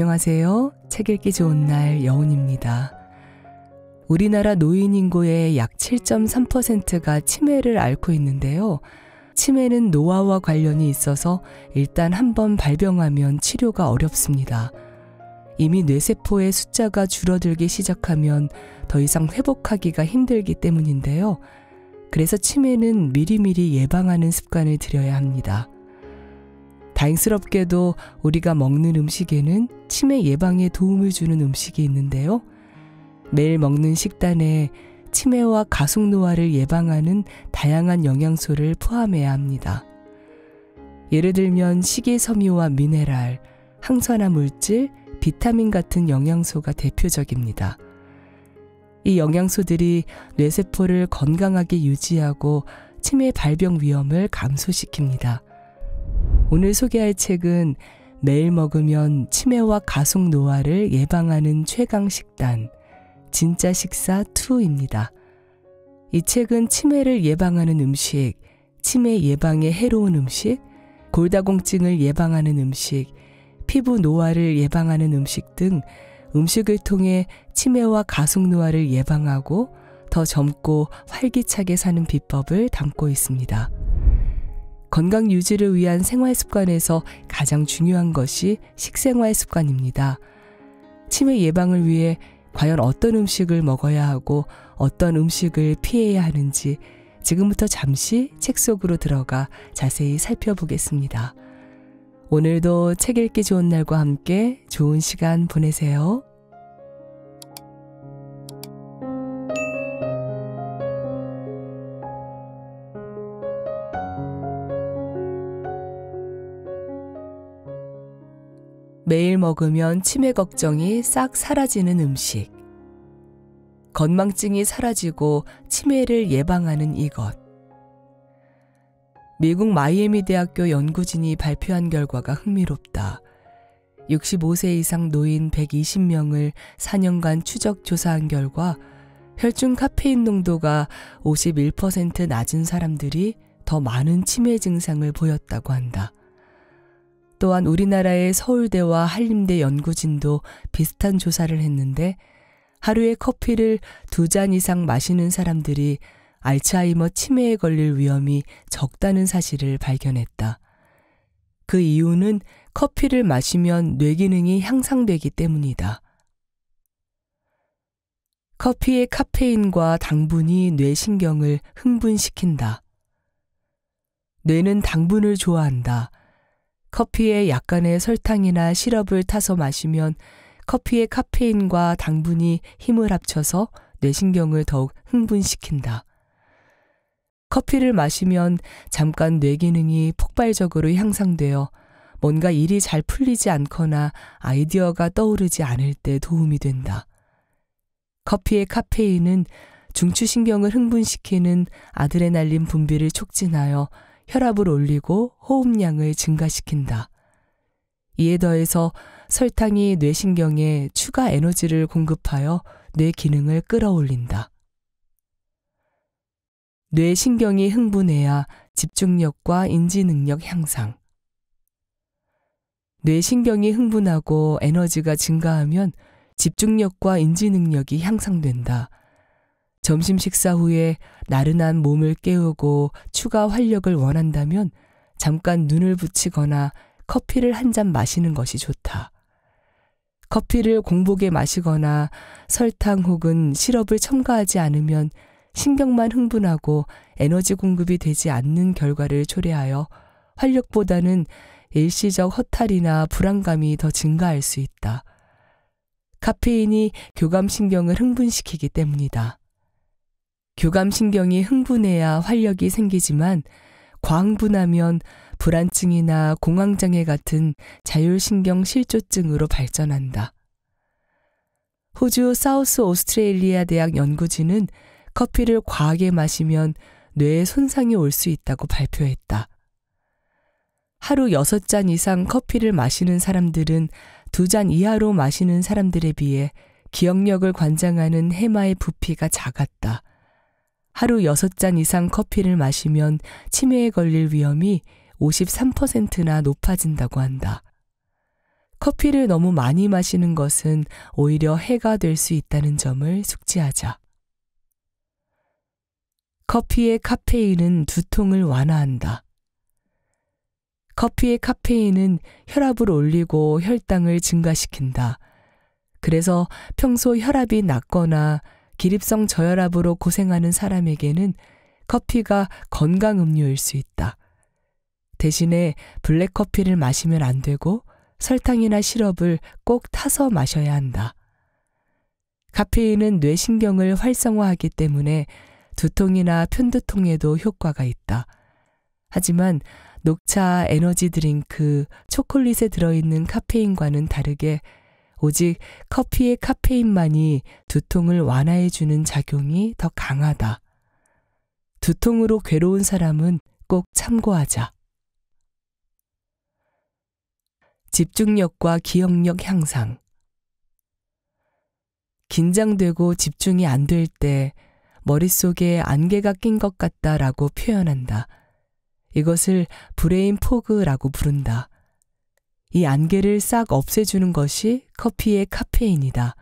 안녕하세요. 책 읽기 좋은 날 여운입니다. 우리나라 노인 인구의 약 7.3%가 치매를 앓고 있는데요. 치매는 노화와 관련이 있어서 일단 한번 발병하면 치료가 어렵습니다. 이미 뇌세포의 숫자가 줄어들기 시작하면 더 이상 회복하기가 힘들기 때문인데요. 그래서 치매는 미리미리 예방하는 습관을 들여야 합니다. 다행스럽게도 우리가 먹는 음식에는 치매 예방에 도움을 주는 음식이 있는데요. 매일 먹는 식단에 치매와 가속노화를 예방하는 다양한 영양소를 포함해야 합니다. 예를 들면 식이섬유와 미네랄, 항산화 물질, 비타민 같은 영양소가 대표적입니다. 이 영양소들이 뇌세포를 건강하게 유지하고 치매 발병 위험을 감소시킵니다. 오늘 소개할 책은 매일 먹으면 치매와 가속노화를 예방하는 최강 식단, 진짜 식사 2입니다. 이 책은 치매를 예방하는 음식, 치매 예방에 해로운 음식, 골다공증을 예방하는 음식, 피부 노화를 예방하는 음식 등 음식을 통해 치매와 가속노화를 예방하고 더 젊고 활기차게 사는 비법을 담고 있습니다. 건강 유지를 위한 생활 습관에서 가장 중요한 것이 식생활 습관입니다. 치매 예방을 위해 과연 어떤 음식을 먹어야 하고 어떤 음식을 피해야 하는지 지금부터 잠시 책 속으로 들어가 자세히 살펴보겠습니다. 오늘도 책 읽기 좋은 날과 함께 좋은 시간 보내세요. 매일 먹으면 치매 걱정이 싹 사라지는 음식. 건망증이 사라지고 치매를 예방하는 이것. 미국 마이애미 대학교 연구진이 발표한 결과가 흥미롭다. 65세 이상 노인 120명을 4년간 추적 조사한 결과 혈중 카페인 농도가 51% 낮은 사람들이 더 많은 치매 증상을 보였다고 한다. 또한 우리나라의 서울대와 한림대 연구진도 비슷한 조사를 했는데 하루에 커피를 2잔 이상 마시는 사람들이 알츠하이머 치매에 걸릴 위험이 적다는 사실을 발견했다. 그 이유는 커피를 마시면 뇌기능이 향상되기 때문이다. 커피의 카페인과 당분이 뇌신경을 흥분시킨다. 뇌는 당분을 좋아한다. 커피에 약간의 설탕이나 시럽을 타서 마시면 커피의 카페인과 당분이 힘을 합쳐서 뇌신경을 더욱 흥분시킨다. 커피를 마시면 잠깐 뇌기능이 폭발적으로 향상되어 뭔가 일이 잘 풀리지 않거나 아이디어가 떠오르지 않을 때 도움이 된다. 커피의 카페인은 중추신경을 흥분시키는 아드레날린 분비를 촉진하여 혈압을 올리고 호흡량을 증가시킨다. 이에 더해서 설탕이 뇌신경에 추가 에너지를 공급하여 뇌 기능을 끌어올린다. 뇌신경이 흥분해야 집중력과 인지능력 향상. 뇌신경이 흥분하고 에너지가 증가하면 집중력과 인지능력이 향상된다. 점심 식사 후에 나른한 몸을 깨우고 추가 활력을 원한다면 잠깐 눈을 붙이거나 커피를 한 잔 마시는 것이 좋다. 커피를 공복에 마시거나 설탕 혹은 시럽을 첨가하지 않으면 신경만 흥분하고 에너지 공급이 되지 않는 결과를 초래하여 활력보다는 일시적 허탈이나 불안감이 더 증가할 수 있다. 카페인이 교감신경을 흥분시키기 때문이다. 교감신경이 흥분해야 활력이 생기지만 과흥분하면 불안증이나 공황장애 같은 자율신경 실조증으로 발전한다. 호주 사우스 오스트레일리아 대학 연구진은 커피를 과하게 마시면 뇌에 손상이 올 수 있다고 발표했다. 하루 6잔 이상 커피를 마시는 사람들은 2잔 이하로 마시는 사람들에 비해 기억력을 관장하는 해마의 부피가 작았다. 하루 6잔 이상 커피를 마시면 치매에 걸릴 위험이 53%나 높아진다고 한다. 커피를 너무 많이 마시는 것은 오히려 해가 될 수 있다는 점을 숙지하자. 커피의 카페인은 두통을 완화한다. 커피의 카페인은 혈압을 올리고 혈당을 증가시킨다. 그래서 평소 혈압이 낮거나 기립성 저혈압으로 고생하는 사람에게는 커피가 건강 음료일 수 있다. 대신에 블랙커피를 마시면 안 되고 설탕이나 시럽을 꼭 타서 마셔야 한다. 카페인은 뇌신경을 활성화하기 때문에 두통이나 편두통에도 효과가 있다. 하지만 녹차, 에너지 드링크, 초콜릿에 들어있는 카페인과는 다르게 오직 커피의 카페인만이 두통을 완화해주는 작용이 더 강하다. 두통으로 괴로운 사람은 꼭 참고하자. 집중력과 기억력 향상. 긴장되고 집중이 안 될 때 머릿속에 안개가 낀 것 같다라고 표현한다. 이것을 브레인 포그라고 부른다. 이 안개를 싹 없애주는 것이 커피의 카페인이다.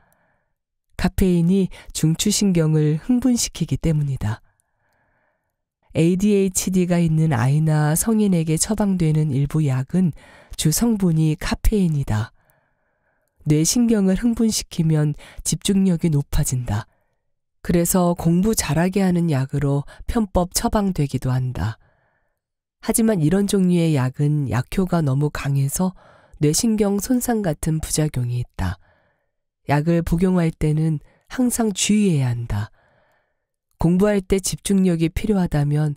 카페인이 중추신경을 흥분시키기 때문이다. ADHD가 있는 아이나 성인에게 처방되는 일부 약은 주 성분이 카페인이다. 뇌신경을 흥분시키면 집중력이 높아진다. 그래서 공부 잘하게 하는 약으로 편법 처방되기도 한다. 하지만 이런 종류의 약은 약효가 너무 강해서 뇌신경 손상 같은 부작용이 있다. 약을 복용할 때는 항상 주의해야 한다. 공부할 때 집중력이 필요하다면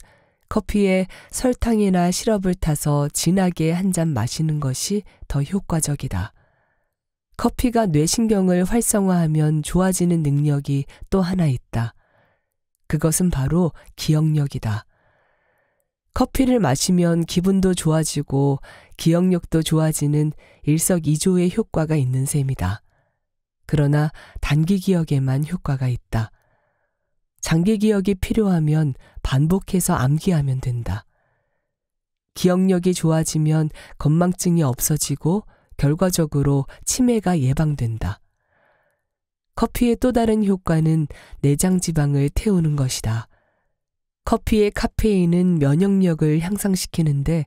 커피에 설탕이나 시럽을 타서 진하게 한 잔 마시는 것이 더 효과적이다. 커피가 뇌신경을 활성화하면 좋아지는 능력이 또 하나 있다. 그것은 바로 기억력이다. 커피를 마시면 기분도 좋아지고 기억력도 좋아지는 일석이조의 효과가 있는 셈이다. 그러나 단기 기억에만 효과가 있다. 장기 기억이 필요하면 반복해서 암기하면 된다. 기억력이 좋아지면 건망증이 없어지고 결과적으로 치매가 예방된다. 커피의 또 다른 효과는 내장 지방을 태우는 것이다. 커피의 카페인은 면역력을 향상시키는데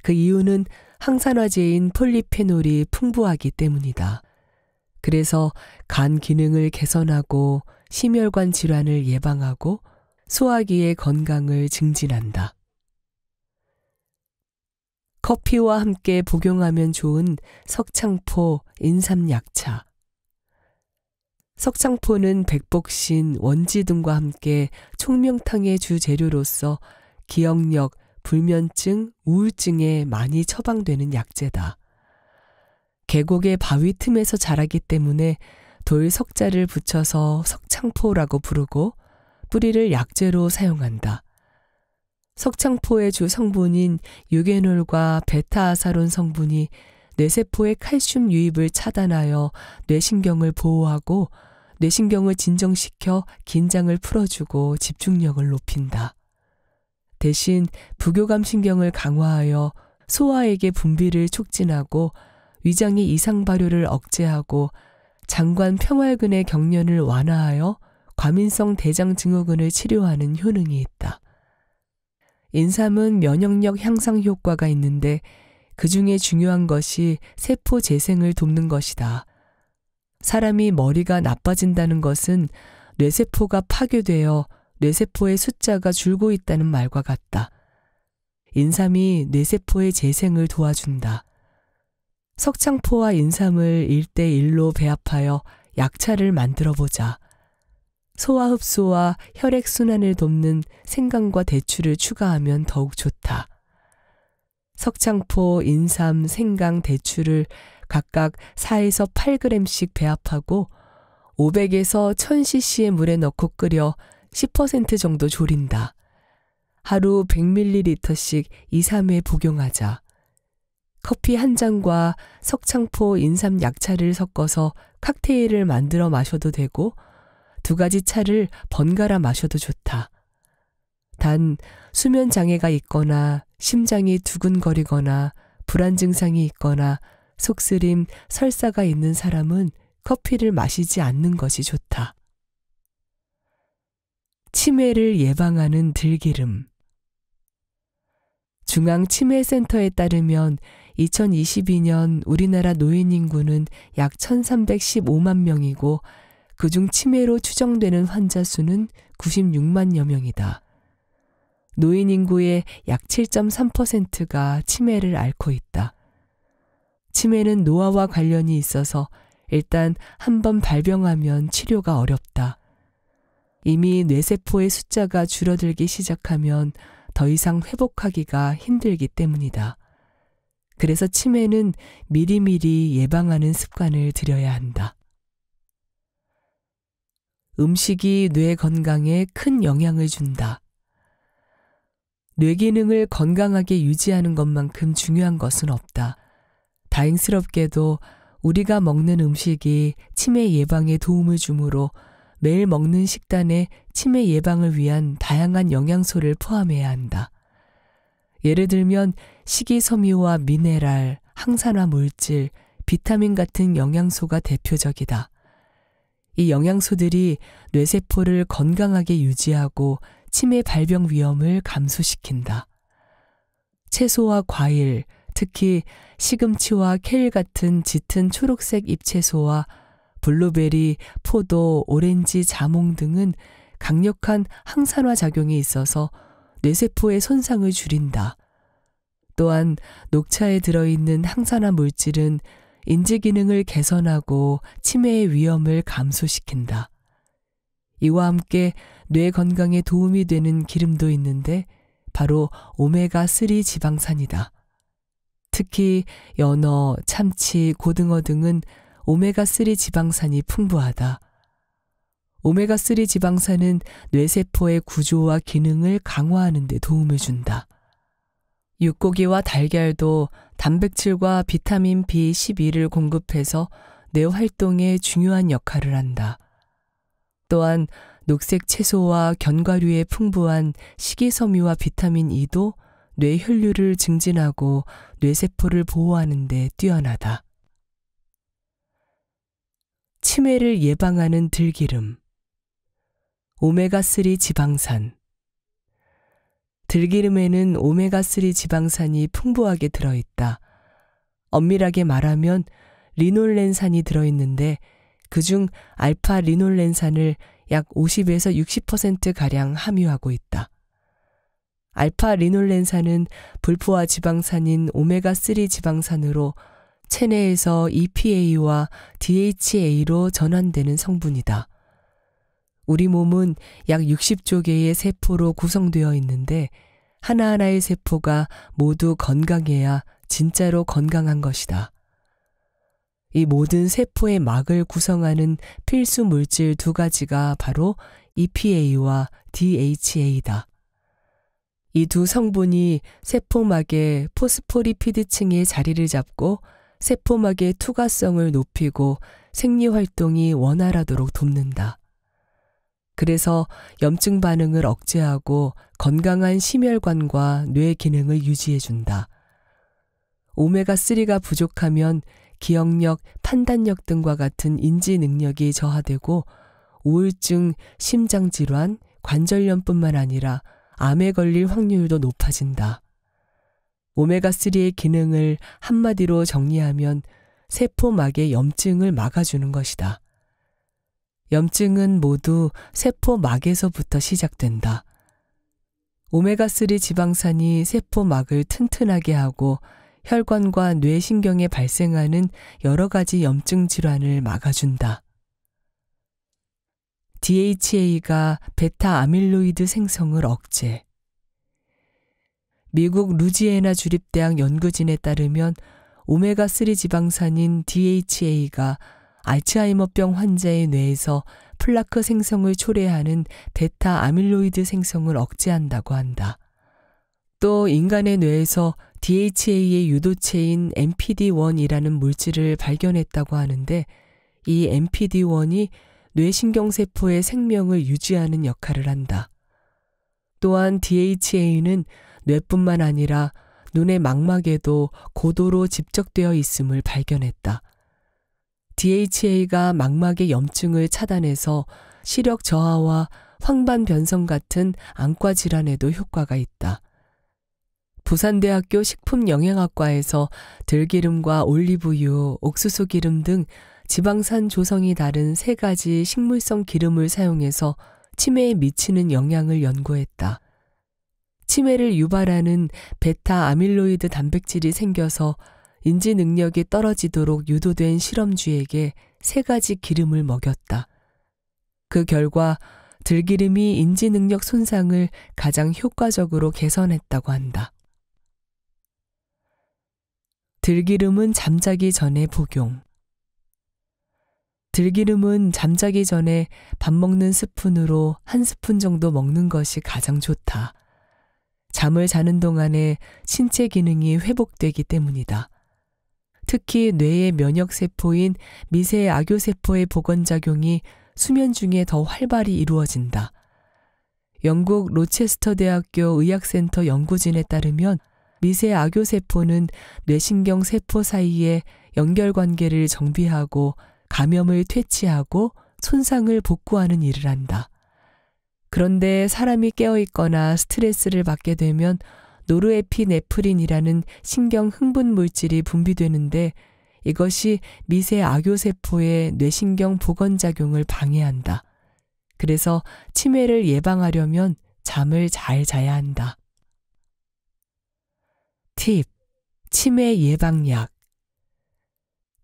그 이유는 항산화제인 폴리페놀이 풍부하기 때문이다. 그래서 간 기능을 개선하고 심혈관 질환을 예방하고 소화기의 건강을 증진한다. 커피와 함께 복용하면 좋은 석창포, 인삼약차. 석창포는 백복신, 원지 등과 함께 총명탕의 주재료로서 기억력, 불면증, 우울증에 많이 처방되는 약재다. 계곡의 바위 틈에서 자라기 때문에 돌 석자를 붙여서 석창포라고 부르고 뿌리를 약재로 사용한다. 석창포의 주 성분인 유게놀과 베타아사론 성분이 뇌세포의 칼슘 유입을 차단하여 뇌신경을 보호하고 뇌신경을 진정시켜 긴장을 풀어주고 집중력을 높인다. 대신 부교감 신경을 강화하여 소화액의 분비를 촉진하고 위장의 이상 발효를 억제하고 장관 평활근의 경련을 완화하여 과민성 대장 증후군을 치료하는 효능이 있다. 인삼은 면역력 향상 효과가 있는데 그 중에 중요한 것이 세포 재생을 돕는 것이다. 사람이 머리가 나빠진다는 것은 뇌세포가 파괴되어 뇌세포의 숫자가 줄고 있다는 말과 같다. 인삼이 뇌세포의 재생을 도와준다. 석창포와 인삼을 1:1로 배합하여 약차를 만들어보자. 소화 흡수와 혈액순환을 돕는 생강과 대추를 추가하면 더욱 좋다. 석창포, 인삼, 생강, 대추를 각각 4에서 8g씩 배합하고 500에서 1000cc의 물에 넣고 끓여 10% 정도 졸인다. 하루 100ml씩 2, 3회 복용하자. 커피 한 잔과 석창포, 인삼 약차를 섞어서 칵테일을 만들어 마셔도 되고 2가지 차를 번갈아 마셔도 좋다. 단 수면 장애가 있거나 심장이 두근거리거나 불안 증상이 있거나 속쓰림, 설사가 있는 사람은 커피를 마시지 않는 것이 좋다. 치매를 예방하는 들기름. 중앙치매센터에 따르면 2022년 우리나라 노인 인구는 약 1315만 명이고 그중 치매로 추정되는 환자 수는 96만여 명이다. 노인 인구의 약 7.3%가 치매를 앓고 있다. 치매는 노화와 관련이 있어서 일단 한번 발병하면 치료가 어렵다. 이미 뇌세포의 숫자가 줄어들기 시작하면 더 이상 회복하기가 힘들기 때문이다. 그래서 치매는 미리미리 예방하는 습관을 들여야 한다. 음식이 뇌 건강에 큰 영향을 준다. 뇌 기능을 건강하게 유지하는 것만큼 중요한 것은 없다. 다행스럽게도 우리가 먹는 음식이 치매 예방에 도움을 주므로 매일 먹는 식단에 치매 예방을 위한 다양한 영양소를 포함해야 한다. 예를 들면 식이섬유와 미네랄, 항산화 물질, 비타민 같은 영양소가 대표적이다. 이 영양소들이 뇌세포를 건강하게 유지하고 치매 발병 위험을 감소시킨다. 채소와 과일, 특히 시금치와 케일 같은 짙은 초록색 잎채소와 블루베리, 포도, 오렌지, 자몽 등은 강력한 항산화 작용이 있어서 뇌세포의 손상을 줄인다. 또한 녹차에 들어있는 항산화 물질은 인지 기능을 개선하고 치매의 위험을 감소시킨다. 이와 함께 뇌 건강에 도움이 되는 기름도 있는데 바로 오메가3 지방산이다. 특히 연어, 참치, 고등어 등은 오메가3 지방산이 풍부하다. 오메가3 지방산은 뇌세포의 구조와 기능을 강화하는 데 도움을 준다. 육고기와 달걀도 단백질과 비타민 B12를 공급해서 뇌 활동에 중요한 역할을 한다. 또한 녹색 채소와 견과류에 풍부한 식이섬유와 비타민 E도 뇌 혈류를 증진하고 뇌세포를 보호하는 데 뛰어나다. 치매를 예방하는 들기름. 오메가3 지방산. 들기름에는 오메가3 지방산이 풍부하게 들어있다. 엄밀하게 말하면 리놀렌산이 들어있는데 그중 알파 리놀렌산을 약 50에서 60%가량 함유하고 있다. 알파 리놀렌산은 불포화 지방산인 오메가3 지방산으로 체내에서 EPA와 DHA로 전환되는 성분이다. 우리 몸은 약 60조 개의 세포로 구성되어 있는데 하나하나의 세포가 모두 건강해야 진짜로 건강한 것이다. 이 모든 세포의 막을 구성하는 필수 물질 두 가지가 바로 EPA와 DHA다. 이 두 성분이 세포막의 포스포리피드층의 자리를 잡고 세포막의 투과성을 높이고 생리활동이 원활하도록 돕는다. 그래서 염증 반응을 억제하고 건강한 심혈관과 뇌 기능을 유지해준다. 오메가3가 부족하면 기억력, 판단력 등과 같은 인지 능력이 저하되고 우울증, 심장질환, 관절염뿐만 아니라 암에 걸릴 확률도 높아진다. 오메가3의 기능을 한마디로 정리하면 세포막의 염증을 막아주는 것이다. 염증은 모두 세포막에서부터 시작된다. 오메가3 지방산이 세포막을 튼튼하게 하고 혈관과 뇌신경에 발생하는 여러 가지 염증 질환을 막아준다. DHA가 베타 아밀로이드 생성을 억제. 미국 루지애나 주립대학 연구진에 따르면 오메가3 지방산인 DHA가 알츠하이머병 환자의 뇌에서 플라크 생성을 초래하는 베타 아밀로이드 생성을 억제한다고 한다. 또 인간의 뇌에서 DHA의 유도체인 MPD-1이라는 물질을 발견했다고 하는데 이 MPD-1이 뇌신경세포의 생명을 유지하는 역할을 한다. 또한 DHA는 뇌뿐만 아니라 눈의 망막에도 고도로 집적되어 있음을 발견했다. DHA가 망막의 염증을 차단해서 시력 저하와 황반 변성 같은 안과 질환에도 효과가 있다. 부산대학교 식품영양학과에서 들기름과 올리브유, 옥수수 기름 등 지방산 조성이 다른 3가지 식물성 기름을 사용해서 치매에 미치는 영향을 연구했다. 치매를 유발하는 베타 아밀로이드 단백질이 생겨서 인지 능력이 떨어지도록 유도된 실험쥐에게 3가지 기름을 먹였다. 그 결과 들기름이 인지 능력 손상을 가장 효과적으로 개선했다고 한다. 들기름은 잠자기 전에 복용. 들기름은 잠자기 전에 밥 먹는 스푼으로 1스푼 정도 먹는 것이 가장 좋다. 잠을 자는 동안에 신체 기능이 회복되기 때문이다. 특히 뇌의 면역세포인 미세 악교세포의 복원작용이 수면 중에 더 활발히 이루어진다. 영국 로체스터 대학교 의학센터 연구진에 따르면 미세 악교세포는 뇌신경 세포 사이의 연결관계를 정비하고 감염을 퇴치하고 손상을 복구하는 일을 한다. 그런데 사람이 깨어있거나 스트레스를 받게 되면 노르에피네프린이라는 신경 흥분 물질이 분비되는데 이것이 미세 악교세포의 뇌신경 복원작용을 방해한다. 그래서 치매를 예방하려면 잠을 잘 자야 한다. 팁, 치매 예방약.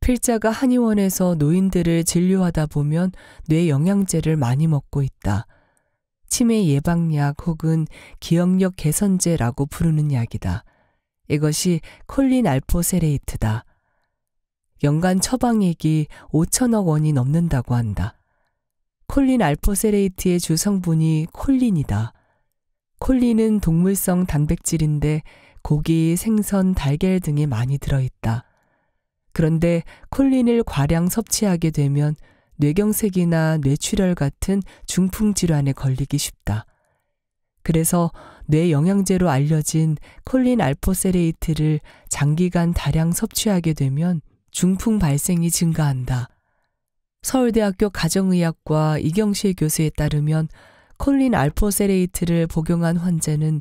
필자가 한의원에서 노인들을 진료하다 보면 뇌 영양제를 많이 먹고 있다. 치매 예방약 혹은 기억력 개선제라고 부르는 약이다. 이것이 콜린 알포세레이트다. 연간 처방액이 5천억 원이 넘는다고 한다. 콜린 알포세레이트의 주성분이 콜린이다. 콜린은 동물성 단백질인데 고기, 생선, 달걀 등에 많이 들어있다. 그런데 콜린을 과량 섭취하게 되면 뇌경색이나 뇌출혈 같은 중풍 질환에 걸리기 쉽다. 그래서 뇌 영양제로 알려진 콜린 알포세레이트를 장기간 다량 섭취하게 되면 중풍 발생이 증가한다. 서울대학교 가정의학과 이경실 교수에 따르면 콜린 알포세레이트를 복용한 환자는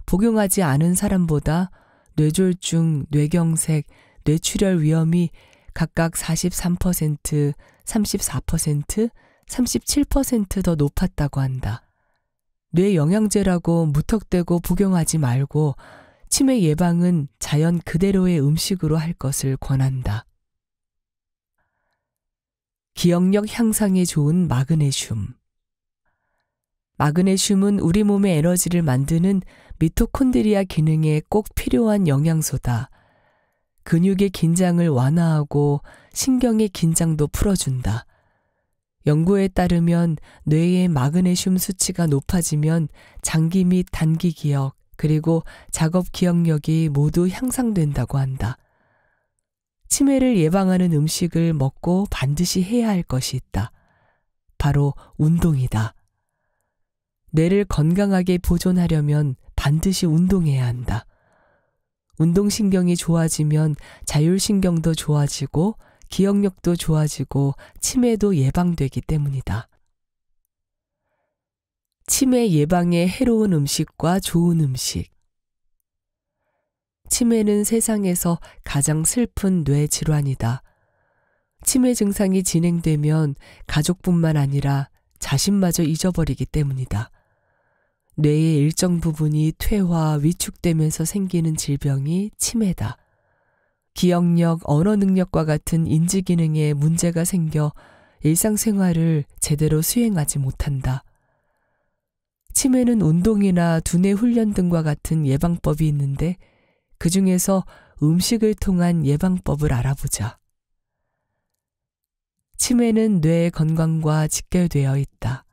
복용하지 않은 사람보다 뇌졸중, 뇌경색, 뇌출혈 위험이 각각 43%, 34%, 37% 더 높았다고 한다. 뇌 영양제라고 무턱대고 복용하지 말고 치매 예방은 자연 그대로의 음식으로 할 것을 권한다. 기억력 향상에 좋은 마그네슘. 마그네슘은 우리 몸의 에너지를 만드는 미토콘드리아 기능에 꼭 필요한 영양소다. 근육의 긴장을 완화하고 신경의 긴장도 풀어준다. 연구에 따르면 뇌의 마그네슘 수치가 높아지면 장기 및 단기 기억 그리고 작업 기억력이 모두 향상된다고 한다. 치매를 예방하는 음식을 먹고 반드시 해야 할 것이 있다. 바로 운동이다. 뇌를 건강하게 보존하려면 반드시 운동해야 한다. 운동신경이 좋아지면 자율신경도 좋아지고 기억력도 좋아지고 치매도 예방되기 때문이다. 치매 예방에 해로운 음식과 좋은 음식. 치매는 세상에서 가장 슬픈 뇌 질환이다. 치매 증상이 진행되면 가족뿐만 아니라 자신마저 잊어버리기 때문이다. 뇌의 일정 부분이 퇴화, 위축되면서 생기는 질병이 치매다. 기억력, 언어 능력과 같은 인지 기능에 문제가 생겨 일상생활을 제대로 수행하지 못한다. 치매는 운동이나 두뇌 훈련 등과 같은 예방법이 있는데 그 중에서 음식을 통한 예방법을 알아보자. 치매는 뇌 건강과 직결되어 있다.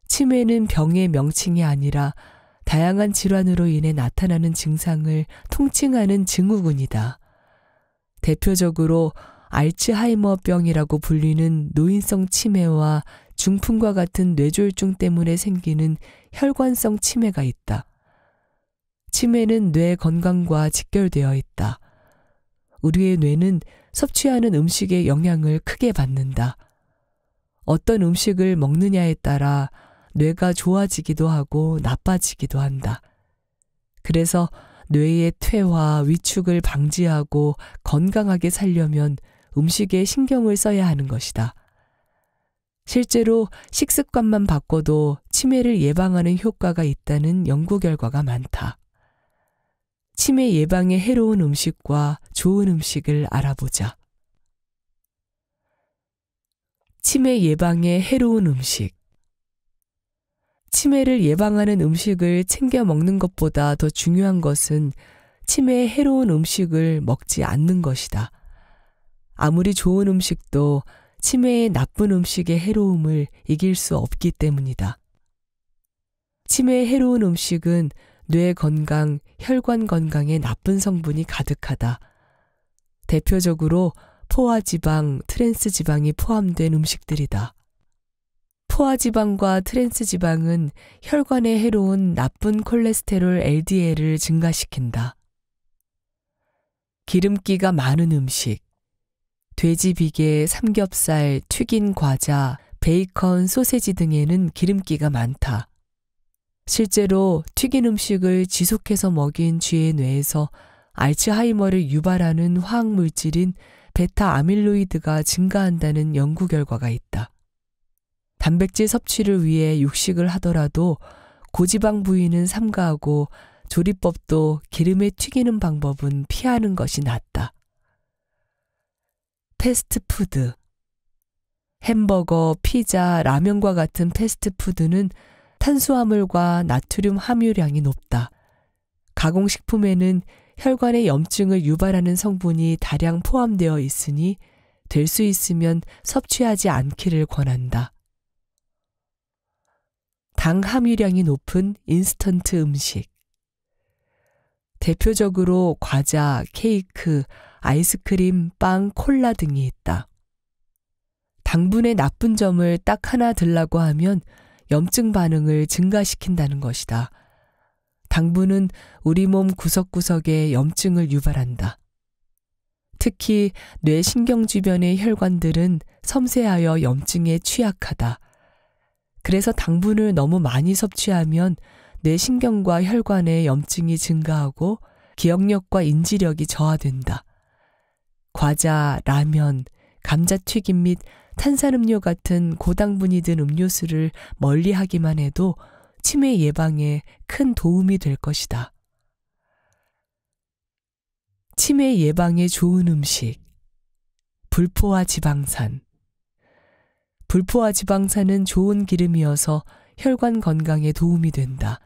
치매는 병의 명칭이 아니라 다양한 질환으로 인해 나타나는 증상을 통칭하는 증후군이다. 대표적으로 알츠하이머병이라고 불리는 노인성 치매와 중풍과 같은 뇌졸중 때문에 생기는 혈관성 치매가 있다. 치매는 뇌 건강과 직결되어 있다. 우리의 뇌는 섭취하는 음식의 영향을 크게 받는다. 어떤 음식을 먹느냐에 따라 뇌가 좋아지기도 하고 나빠지기도 한다. 그래서 뇌의 퇴화, 위축을 방지하고 건강하게 살려면 음식에 신경을 써야 하는 것이다. 실제로 식습관만 바꿔도 치매를 예방하는 효과가 있다는 연구 결과가 많다. 치매 예방에 해로운 음식과 좋은 음식을 알아보자. 치매 예방에 해로운 음식. 치매를 예방하는 음식을 챙겨 먹는 것보다 더 중요한 것은 치매에 해로운 음식을 먹지 않는 것이다. 아무리 좋은 음식도 치매의 나쁜 음식의 해로움을 이길 수 없기 때문이다. 치매에 해로운 음식은 뇌 건강, 혈관 건강에 나쁜 성분이 가득하다. 대표적으로 포화지방, 트랜스지방이 포함된 음식들이다. 포화지방과 트랜스지방은 혈관에 해로운 나쁜 콜레스테롤 LDL을 증가시킨다. 기름기가 많은 음식, 돼지 비계, 삼겹살, 튀긴 과자, 베이컨, 소세지 등에는 기름기가 많다. 실제로 튀긴 음식을 지속해서 먹인 쥐의 뇌에서 알츠하이머를 유발하는 화학물질인 베타 아밀로이드가 증가한다는 연구 결과가 있다. 단백질 섭취를 위해 육식을 하더라도 고지방 부위는 삼가하고 조리법도 기름에 튀기는 방법은 피하는 것이 낫다. 패스트푸드. 햄버거, 피자, 라면과 같은 패스트푸드는 탄수화물과 나트륨 함유량이 높다. 가공식품에는 혈관의 염증을 유발하는 성분이 다량 포함되어 있으니 될 수 있으면 섭취하지 않기를 권한다. 당 함유량이 높은 인스턴트 음식. 대표적으로 과자, 케이크, 아이스크림, 빵, 콜라 등이 있다. 당분의 나쁜 점을 딱 하나 들라고 하면 염증 반응을 증가시킨다는 것이다. 당분은 우리 몸 구석구석에 염증을 유발한다. 특히 뇌 신경 주변의 혈관들은 섬세하여 염증에 취약하다. 그래서 당분을 너무 많이 섭취하면 뇌 신경과 혈관의 염증이 증가하고 기억력과 인지력이 저하된다. 과자, 라면, 감자튀김 및 탄산음료 같은 고당분이 든 음료수를 멀리하기만 해도 치매 예방에 큰 도움이 될 것이다. 치매 예방에 좋은 음식. 불포화 지방산. 불포화 지방산은 좋은 기름이어서 혈관 건강에 도움이 된다.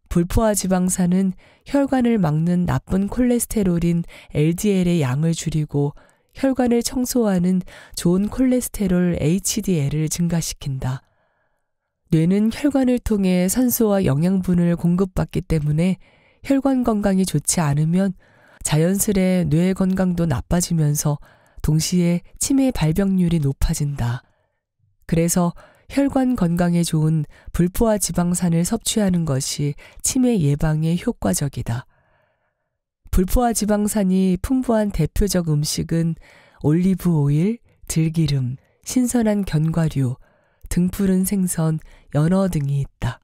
불포화 지방산은 혈관을 막는 나쁜 콜레스테롤인 LDL의 양을 줄이고 혈관을 청소하는 좋은 콜레스테롤 HDL을 증가시킨다. 뇌는 혈관을 통해 산소와 영양분을 공급받기 때문에 혈관 건강이 좋지 않으면 자연스레 뇌 건강도 나빠지면서 동시에 치매 발병률이 높아진다. 그래서 혈관 건강에 좋은 불포화 지방산을 섭취하는 것이 치매 예방에 효과적이다. 불포화 지방산이 풍부한 대표적 음식은 올리브 오일, 들기름, 신선한 견과류, 등푸른 생선, 연어 등이 있다.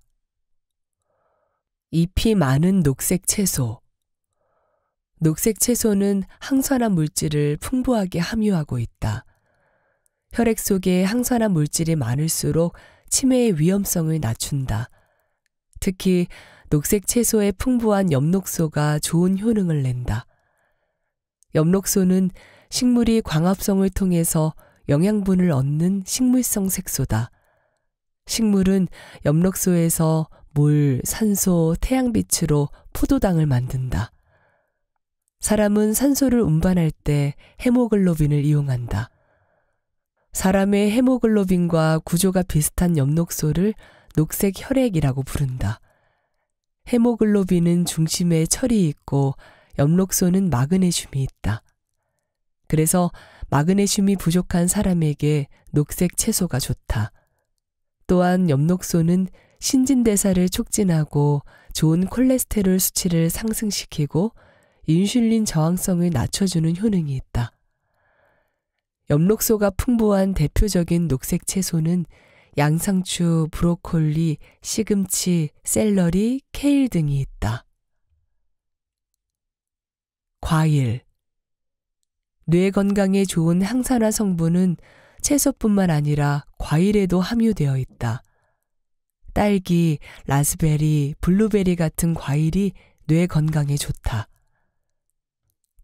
잎이 많은 녹색 채소. 녹색 채소는 항산화 물질을 풍부하게 함유하고 있다. 혈액 속에 항산화 물질이 많을수록 치매의 위험성을 낮춘다. 특히 녹색 채소의 풍부한 엽록소가 좋은 효능을 낸다. 엽록소는 식물이 광합성을 통해서 영양분을 얻는 식물성 색소다. 식물은 엽록소에서 물, 산소, 태양빛으로 포도당을 만든다. 사람은 산소를 운반할 때 헤모글로빈을 이용한다. 사람의 헤모글로빈과 구조가 비슷한 엽록소를 녹색 혈액이라고 부른다. 헤모글로빈은 중심에 철이 있고 엽록소는 마그네슘이 있다. 그래서 마그네슘이 부족한 사람에게 녹색 채소가 좋다. 또한 엽록소는 신진대사를 촉진하고 좋은 콜레스테롤 수치를 상승시키고 인슐린 저항성을 낮춰주는 효능이 있다. 엽록소가 풍부한 대표적인 녹색 채소는 양상추, 브로콜리, 시금치, 샐러리, 케일 등이 있다. 과일. 뇌 건강에 좋은 항산화 성분은 채소뿐만 아니라 과일에도 함유되어 있다. 딸기, 라스베리, 블루베리 같은 과일이 뇌 건강에 좋다.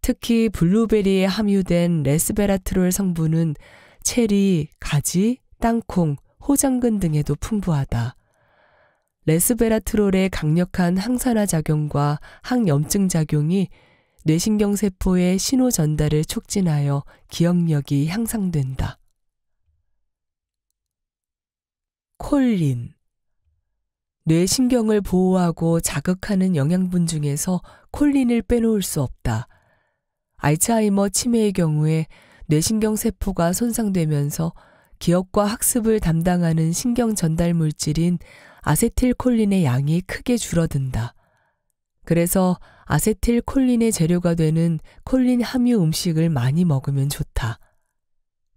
특히 블루베리에 함유된 레스베라트롤 성분은 체리, 가지, 땅콩, 호당근 등에도 풍부하다. 레스베라트롤의 강력한 항산화 작용과 항염증 작용이 뇌신경세포의 신호 전달을 촉진하여 기억력이 향상된다. 콜린. 뇌신경을 보호하고 자극하는 영양분 중에서 콜린을 빼놓을 수 없다. 알츠하이머 치매의 경우에 뇌신경세포가 손상되면서 기억과 학습을 담당하는 신경 전달 물질인 아세틸콜린의 양이 크게 줄어든다. 그래서 아세틸콜린의 재료가 되는 콜린 함유 음식을 많이 먹으면 좋다.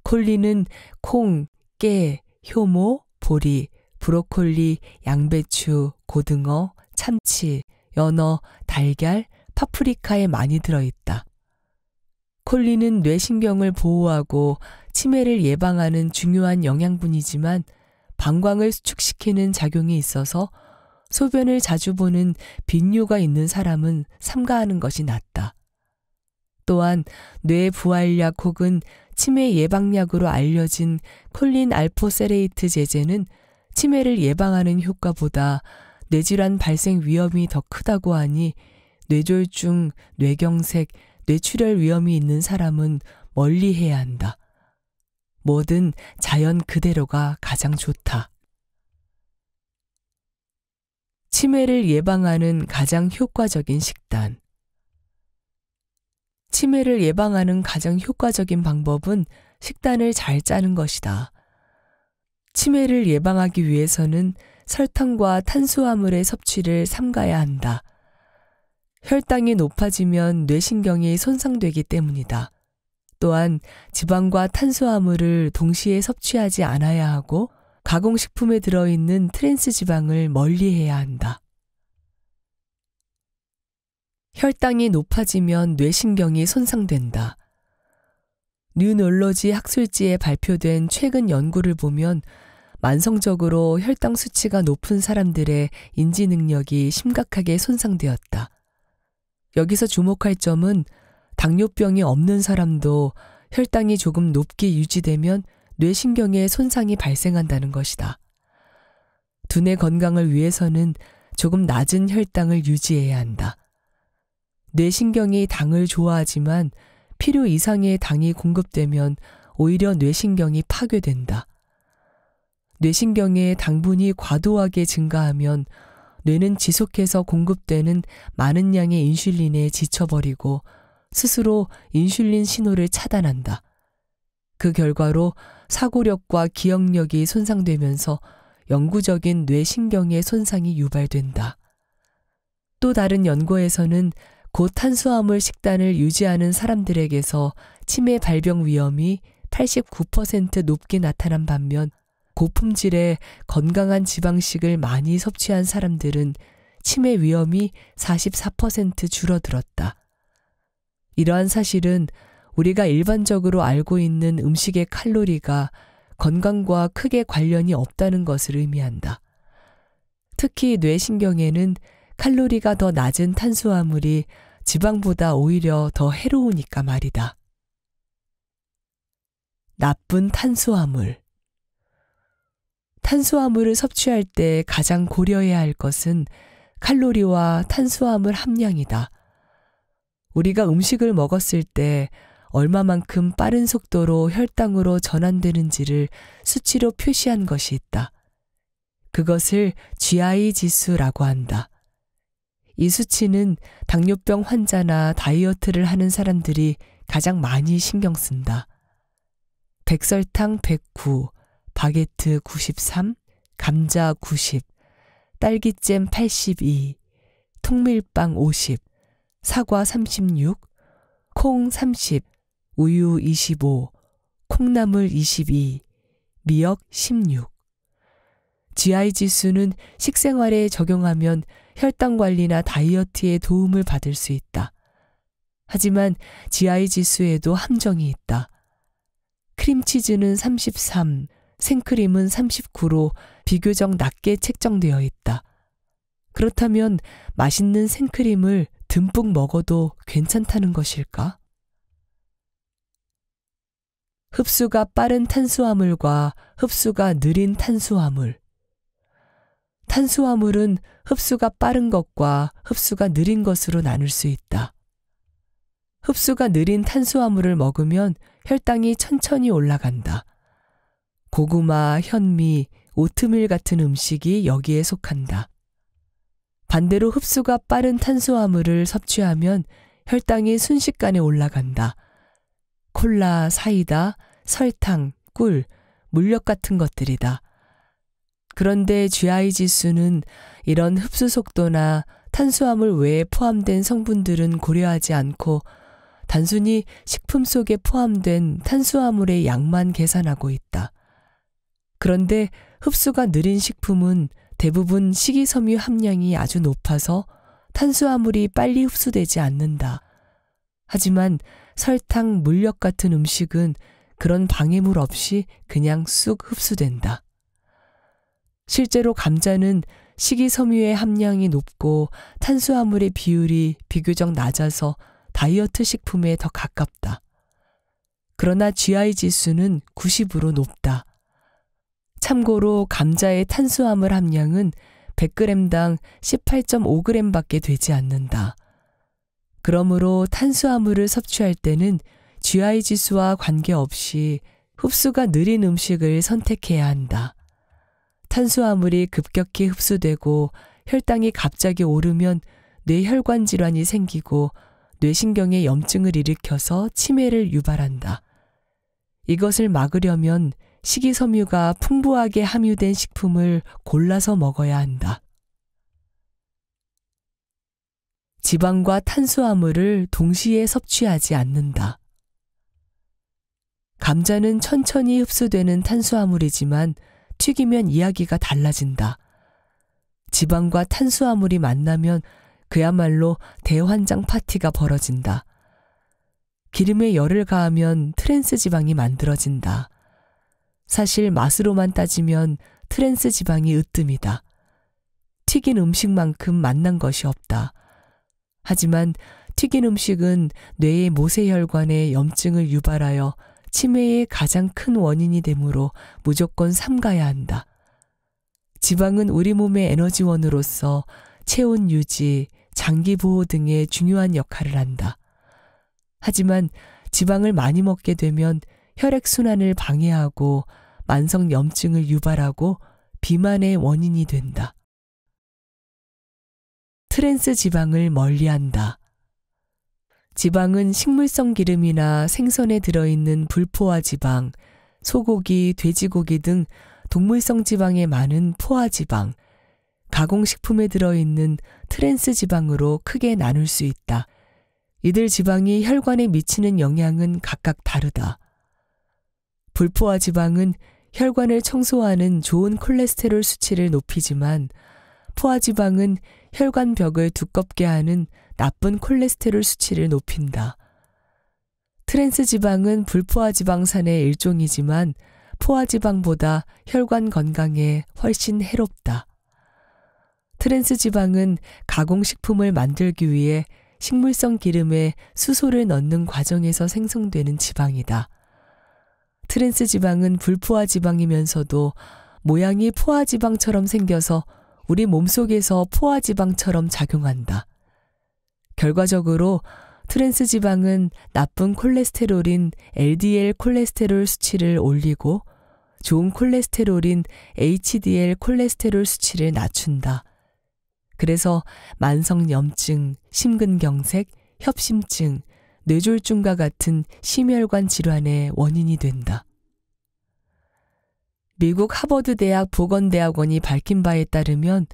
콜린은 콩, 깨, 효모, 보리, 브로콜리, 양배추, 고등어, 참치, 연어, 달걀, 파프리카에 많이 들어있다. 콜린은 뇌신경을 보호하고 치매를 예방하는 중요한 영양분이지만 방광을 수축시키는 작용이 있어서 소변을 자주 보는 빈뇨가 있는 사람은 삼가하는 것이 낫다. 또한 뇌 부활약 혹은 치매 예방약으로 알려진 콜린 알포세레이트 제제는 치매를 예방하는 효과보다 뇌질환 발생 위험이 더 크다고 하니 뇌졸중, 뇌경색, 뇌출혈 위험이 있는 사람은 멀리해야 한다. 뭐든 자연 그대로가 가장 좋다. 치매를 예방하는 가장 효과적인 식단. 치매를 예방하는 가장 효과적인 방법은 식단을 잘 짜는 것이다. 치매를 예방하기 위해서는 설탕과 탄수화물의 섭취를 삼가야 한다. 혈당이 높아지면 뇌신경이 손상되기 때문이다. 또한 지방과 탄수화물을 동시에 섭취하지 않아야 하고 가공식품에 들어있는 트랜스 지방을 멀리해야 한다. 혈당이 높아지면 뇌신경이 손상된다. 뉴놀러지 학술지에 발표된 최근 연구를 보면 만성적으로 혈당 수치가 높은 사람들의 인지 능력이 심각하게 손상되었다. 여기서 주목할 점은 당뇨병이 없는 사람도 혈당이 조금 높게 유지되면 뇌신경에 손상이 발생한다는 것이다. 두뇌 건강을 위해서는 조금 낮은 혈당을 유지해야 한다. 뇌신경이 당을 좋아하지만 필요 이상의 당이 공급되면 오히려 뇌신경이 파괴된다. 뇌신경의 당분이 과도하게 증가하면 뇌는 지속해서 공급되는 많은 양의 인슐린에 지쳐버리고 스스로 인슐린 신호를 차단한다. 그 결과로 사고력과 기억력이 손상되면서 영구적인 뇌신경의 손상이 유발된다. 또 다른 연구에서는 고탄수화물 식단을 유지하는 사람들에게서 치매 발병 위험이 89% 높게 나타난 반면 고품질의 건강한 지방식을 많이 섭취한 사람들은 치매 위험이 44% 줄어들었다. 이러한 사실은 우리가 일반적으로 알고 있는 음식의 칼로리가 건강과 크게 관련이 없다는 것을 의미한다. 특히 뇌신경에는 칼로리가 더 낮은 탄수화물이 지방보다 오히려 더 해로우니까 말이다. 나쁜 탄수화물. 탄수화물을 섭취할 때 가장 고려해야 할 것은 칼로리와 탄수화물 함량이다. 우리가 음식을 먹었을 때 얼마만큼 빠른 속도로 혈당으로 전환되는지를 수치로 표시한 것이 있다. 그것을 GI 지수라고 한다. 이 수치는 당뇨병 환자나 다이어트를 하는 사람들이 가장 많이 신경 쓴다. 백설탕 109, 바게트 93, 감자 90, 딸기잼 82, 통밀빵 50, 사과 36, 콩 30, 우유 25, 콩나물 22, 미역 16. GI 지수는 식생활에 적용하면 혈당 관리나 다이어트에 도움을 받을 수 있다. 하지만 GI 지수에도 함정이 있다. 크림치즈는 33, 생크림은 39로 비교적 낮게 책정되어 있다. 그렇다면 맛있는 생크림을 듬뿍 먹어도 괜찮다는 것일까? 흡수가 빠른 탄수화물과 흡수가 느린 탄수화물. 탄수화물은 흡수가 빠른 것과 흡수가 느린 것으로 나눌 수 있다. 흡수가 느린 탄수화물을 먹으면 혈당이 천천히 올라간다. 고구마, 현미, 오트밀 같은 음식이 여기에 속한다. 반대로 흡수가 빠른 탄수화물을 섭취하면 혈당이 순식간에 올라간다. 콜라, 사이다, 설탕, 꿀, 물엿 같은 것들이다. 그런데 GI 지수는 이런 흡수 속도나 탄수화물 외에 포함된 성분들은 고려하지 않고 단순히 식품 속에 포함된 탄수화물의 양만 계산하고 있다. 그런데 흡수가 느린 식품은 대부분 식이섬유 함량이 아주 높아서 탄수화물이 빨리 흡수되지 않는다. 하지만 설탕, 물엿 같은 음식은 그런 방해물 없이 그냥 쑥 흡수된다. 실제로 감자는 식이섬유의 함량이 높고 탄수화물의 비율이 비교적 낮아서 다이어트 식품에 더 가깝다. 그러나 GI 지수는 90으로 높다. 참고로 감자의 탄수화물 함량은 100g당 18.5g밖에 되지 않는다. 그러므로 탄수화물을 섭취할 때는 GI 지수와 관계없이 흡수가 느린 음식을 선택해야 한다. 탄수화물이 급격히 흡수되고 혈당이 갑자기 오르면 뇌혈관 질환이 생기고 뇌신경에 염증을 일으켜서 치매를 유발한다. 이것을 막으려면 식이섬유가 풍부하게 함유된 식품을 골라서 먹어야 한다. 지방과 탄수화물을 동시에 섭취하지 않는다. 감자는 천천히 흡수되는 탄수화물이지만 튀기면 이야기가 달라진다. 지방과 탄수화물이 만나면 그야말로 대환장 파티가 벌어진다. 기름에 열을 가하면 트랜스 지방이 만들어진다. 사실 맛으로만 따지면 트랜스 지방이 으뜸이다. 튀긴 음식만큼 맛난 것이 없다. 하지만 튀긴 음식은 뇌의 모세혈관에 염증을 유발하여 치매의 가장 큰 원인이 되므로 무조건 삼가야 한다. 지방은 우리 몸의 에너지원으로서 체온 유지, 장기 보호 등의 중요한 역할을 한다. 하지만 지방을 많이 먹게 되면 혈액순환을 방해하고 만성 염증을 유발하고 비만의 원인이 된다. 트랜스 지방을 멀리한다. 지방은 식물성 기름이나 생선에 들어있는 불포화 지방, 소고기, 돼지고기 등 동물성 지방에 많은 포화 지방, 가공식품에 들어있는 트랜스 지방으로 크게 나눌 수 있다. 이들 지방이 혈관에 미치는 영향은 각각 다르다. 불포화 지방은 혈관을 청소하는 좋은 콜레스테롤 수치를 높이지만 포화 지방은 혈관 벽을 두껍게 하는 나쁜 콜레스테롤 수치를 높인다. 트랜스 지방은 불포화 지방산의 일종이지만 포화 지방보다 혈관 건강에 훨씬 해롭다. 트랜스 지방은 가공식품을 만들기 위해 식물성 기름에 수소를 넣는 과정에서 생성되는 지방이다. 트랜스 지방은 불포화 지방이면서도 모양이 포화 지방처럼 생겨서 우리 몸속에서 포화 지방처럼 작용한다. 결과적으로 트랜스 지방은 나쁜 콜레스테롤인 LDL 콜레스테롤 수치를 올리고 좋은 콜레스테롤인 HDL 콜레스테롤 수치를 낮춘다. 그래서 만성염증, 심근경색, 협심증, 뇌졸중과 같은 심혈관 질환의 원인이 된다. 미국 하버드 대학 보건대학원이 밝힌 바에 따르면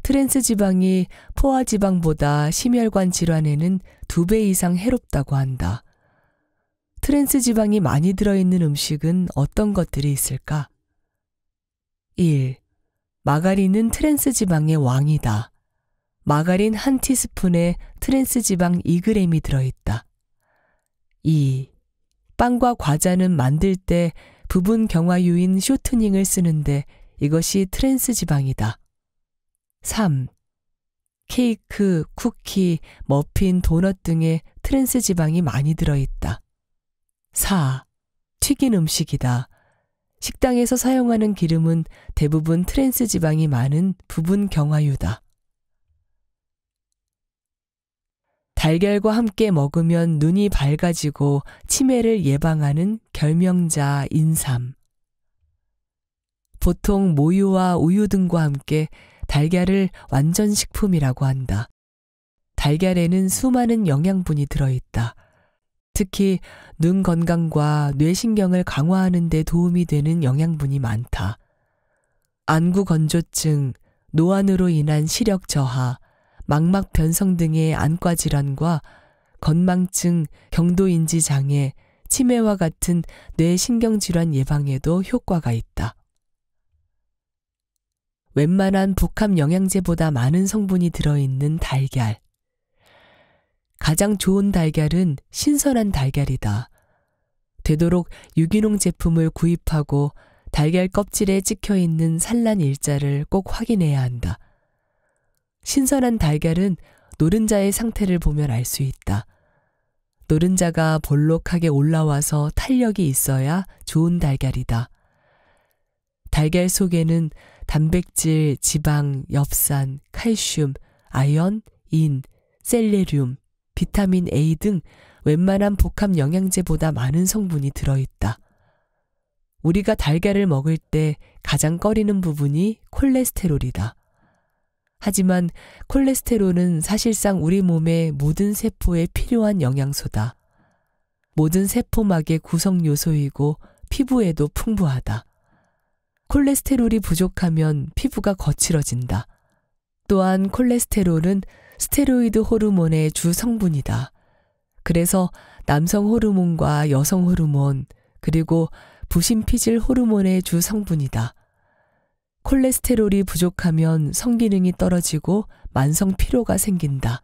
트랜스 지방이 포화 지방보다 심혈관 질환에는 2배 이상 해롭다고 한다. 트랜스 지방이 많이 들어있는 음식은 어떤 것들이 있을까? 1. 마가린은 트랜스 지방의 왕이다. 마가린 한 티스푼에 트랜스 지방 2g이 들어있다. 2. 빵과 과자는 만들 때 부분 경화유인 쇼트닝을 쓰는데 이것이 트랜스 지방이다. 3. 케이크, 쿠키, 머핀, 도넛 등에 트랜스 지방이 많이 들어있다. 4. 튀긴 음식이다. 식당에서 사용하는 기름은 대부분 트랜스 지방이 많은 부분 경화유다. 달걀과 함께 먹으면 눈이 밝아지고 치매를 예방하는 결명자 인삼. 보통 모유와 우유 등과 함께 달걀을 완전 식품이라고 한다. 달걀에는 수많은 영양분이 들어있다. 특히 눈 건강과 뇌신경을 강화하는 데 도움이 되는 영양분이 많다. 안구 건조증, 노안으로 인한 시력 저하, 망막 변성 등의 안과 질환과 건망증, 경도인지 장애, 치매와 같은 뇌신경 질환 예방에도 효과가 있다. 웬만한 복합 영양제보다 많은 성분이 들어있는 달걀. 가장 좋은 달걀은 신선한 달걀이다. 되도록 유기농 제품을 구입하고 달걀 껍질에 찍혀있는 산란 일자를 꼭 확인해야 한다. 신선한 달걀은 노른자의 상태를 보면 알 수 있다. 노른자가 볼록하게 올라와서 탄력이 있어야 좋은 달걀이다. 달걀 속에는 단백질, 지방, 엽산, 칼슘, 아연, 인, 셀레늄, 비타민 A 등 웬만한 복합 영양제보다 많은 성분이 들어있다. 우리가 달걀을 먹을 때 가장 꺼리는 부분이 콜레스테롤이다. 하지만 콜레스테롤은 사실상 우리 몸의 모든 세포에 필요한 영양소다. 모든 세포막의 구성 요소이고 피부에도 풍부하다. 콜레스테롤이 부족하면 피부가 거칠어진다. 또한 콜레스테롤은 스테로이드 호르몬의 주 성분이다. 그래서 남성 호르몬과 여성 호르몬, 그리고 부신피질 호르몬의 주 성분이다. 콜레스테롤이 부족하면 성기능이 떨어지고 만성 피로가 생긴다.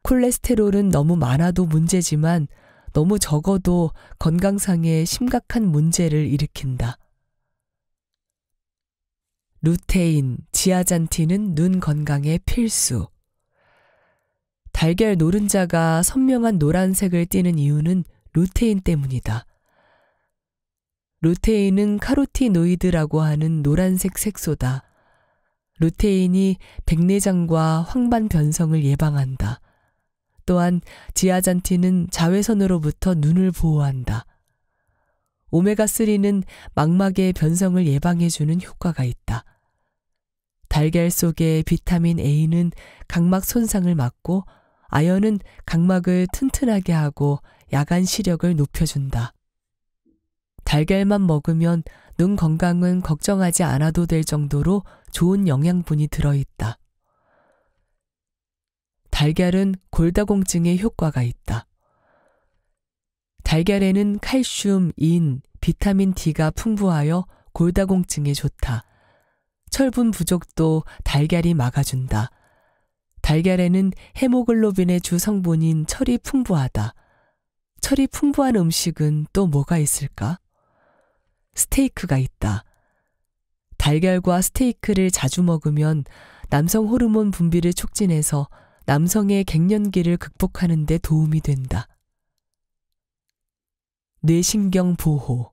콜레스테롤은 너무 많아도 문제지만 너무 적어도 건강상의 심각한 문제를 일으킨다. 루테인, 지아잔틴은 눈 건강에 필수. 달걀 노른자가 선명한 노란색을 띠는 이유는 루테인 때문이다. 루테인은 카로티노이드라고 하는 노란색 색소다. 루테인이 백내장과 황반 변성을 예방한다. 또한 지아잔틴은 자외선으로부터 눈을 보호한다. 오메가3는 망막의 변성을 예방해주는 효과가 있다. 달걀 속의 비타민 A는 각막 손상을 막고 아연은 각막을 튼튼하게 하고 야간 시력을 높여준다. 달걀만 먹으면 눈 건강은 걱정하지 않아도 될 정도로 좋은 영양분이 들어있다. 달걀은 골다공증에 효과가 있다. 달걀에는 칼슘, 인, 비타민 D가 풍부하여 골다공증에 좋다. 철분 부족도 달걀이 막아준다. 달걀에는 헤모글로빈의 주 성분인 철이 풍부하다. 철이 풍부한 음식은 또 뭐가 있을까? 스테이크가 있다. 달걀과 스테이크를 자주 먹으면 남성 호르몬 분비를 촉진해서 남성의 갱년기를 극복하는 데 도움이 된다. 뇌신경 보호.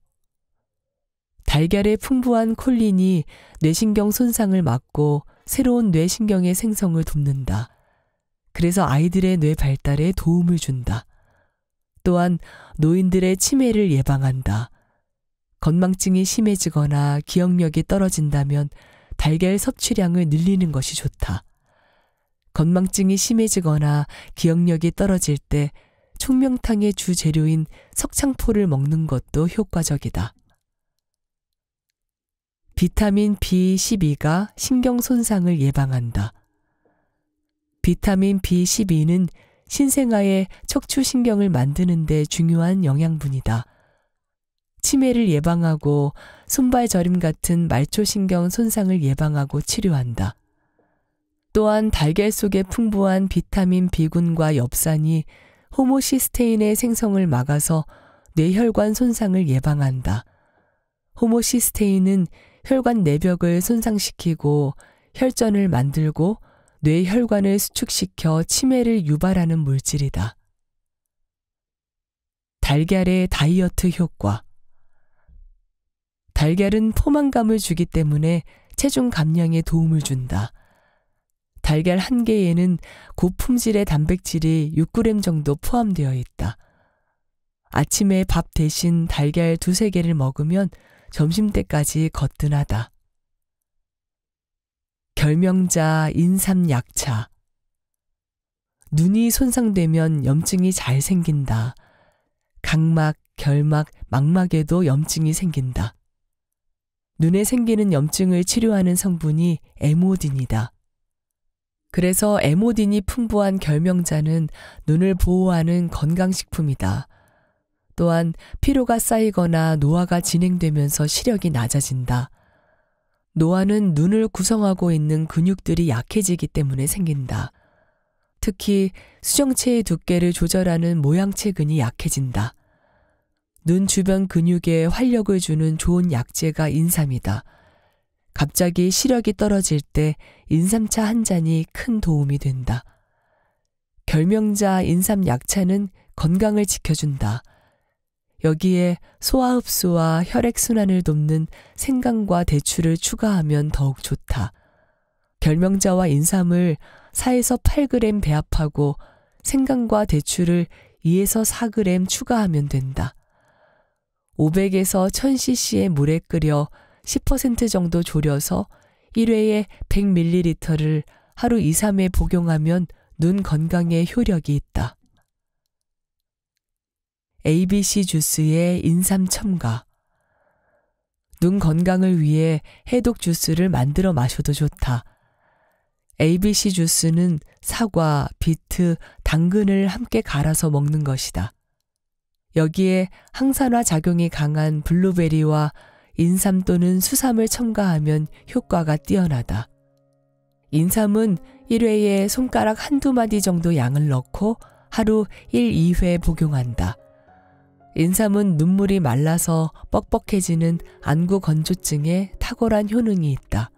달걀의 풍부한 콜린이 뇌신경 손상을 막고 새로운 뇌신경의 생성을 돕는다. 그래서 아이들의 뇌 발달에 도움을 준다. 또한 노인들의 치매를 예방한다. 건망증이 심해지거나 기억력이 떨어진다면 달걀 섭취량을 늘리는 것이 좋다. 건망증이 심해지거나 기억력이 떨어질 때 총명탕의 주 재료인 석창포를 먹는 것도 효과적이다. 비타민 B12가 신경 손상을 예방한다. 비타민 B12는 신생아의 척추신경을 만드는 데 중요한 영양분이다. 치매를 예방하고 손발 저림 같은 말초신경 손상을 예방하고 치료한다. 또한 달걀 속에 풍부한 비타민 B군과 엽산이 호모시스테인의 생성을 막아서 뇌혈관 손상을 예방한다. 호모시스테인은 혈관 내벽을 손상시키고 혈전을 만들고 뇌혈관을 수축시켜 치매를 유발하는 물질이다. 달걀의 다이어트 효과. 달걀은 포만감을 주기 때문에 체중 감량에 도움을 준다. 달걀 한 개에는 고품질의 단백질이 6g 정도 포함되어 있다. 아침에 밥 대신 달걀 2~3개를 먹으면 점심때까지 거뜬하다. 결명자 인삼약차. 눈이 손상되면 염증이 잘 생긴다. 각막, 결막, 망막에도 염증이 생긴다. 눈에 생기는 염증을 치료하는 성분이 에모딘이다. 그래서 에모딘이 풍부한 결명자는 눈을 보호하는 건강식품이다. 또한 피로가 쌓이거나 노화가 진행되면서 시력이 낮아진다. 노화는 눈을 구성하고 있는 근육들이 약해지기 때문에 생긴다. 특히 수정체의 두께를 조절하는 모양체근이 약해진다. 눈 주변 근육에 활력을 주는 좋은 약재가 인삼이다. 갑자기 시력이 떨어질 때 인삼차 한 잔이 큰 도움이 된다. 결명자 인삼 약차는 건강을 지켜준다. 여기에 소화 흡수와 혈액순환을 돕는 생강과 대추를 추가하면 더욱 좋다. 결명자와 인삼을 4에서 8g 배합하고 생강과 대추를 2에서 4g 추가하면 된다. 500에서 1000cc의 물에 끓여 10% 정도 졸여서 1회에 100ml를 하루 2~3회 복용하면 눈 건강에 효력이 있다. ABC 주스에 인삼 첨가. 눈 건강을 위해 해독 주스를 만들어 마셔도 좋다. ABC 주스는 사과, 비트, 당근을 함께 갈아서 먹는 것이다. 여기에 항산화 작용이 강한 블루베리와 인삼 또는 수삼을 첨가하면 효과가 뛰어나다. 인삼은 1회에 손가락 한두 마디 정도 양을 넣고 하루 1~2회 복용한다. 인삼은 눈물이 말라서 뻑뻑해지는 안구 건조증에 탁월한 효능이 있다.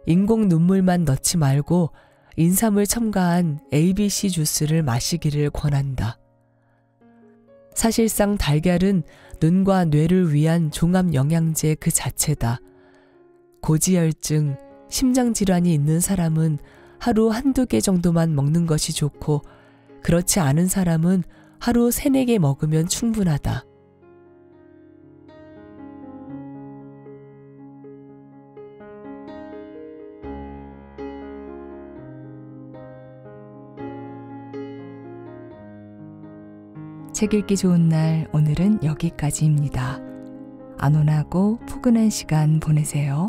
인공 눈물만 넣지 말고 인삼을 첨가한 ABC 주스를 마시기를 권한다. 사실상 달걀은 눈과 뇌를 위한 종합 영양제 그 자체다. 고지혈증, 심장질환이 있는 사람은 하루 1~2개 정도만 먹는 것이 좋고 그렇지 않은 사람은 하루 3~4개 먹으면 충분하다. 책 읽기 좋은 날 오늘은 여기까지입니다. 안온하고 포근한 시간 보내세요.